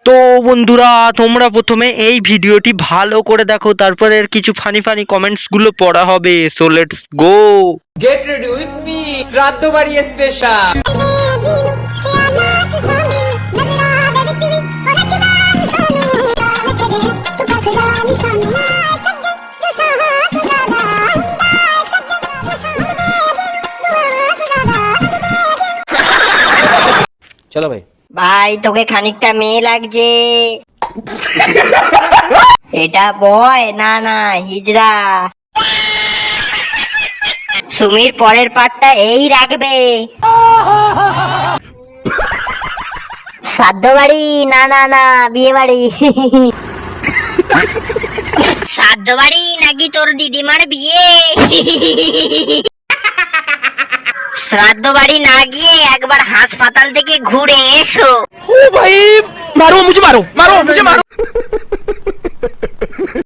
তো বন্ধুরা, তোমরা প্রথমে এই ভিডিওটি ভালো করে দেখো, তারপরে এর কিছু ফানি ফানি কমেন্টস গুলো পড়া হবে। So let's go. Get ready with me শ্রাদ্ধ বাড়ি স্পেশাল। চলো ভাই। ভাই তোকে খানিকটা মেয়ে লাগছে। এটা বয় না না হিজড়া। সুমির পরের পার্টটা এই রাখবে। শ্রাদ্ধ বাড়ি না না না বিয়ে বাড়ি। শ্রাদ্ধ বাড়ি নাকি তোর দিদিমার বিয়ে? শ্রাদ্ধ বাড়ি না গিয়ে একবার হাসপাতাল থেকে ঘুরে এসো। ओ भाई मारो मुझे मारो मारो मुझे मारो।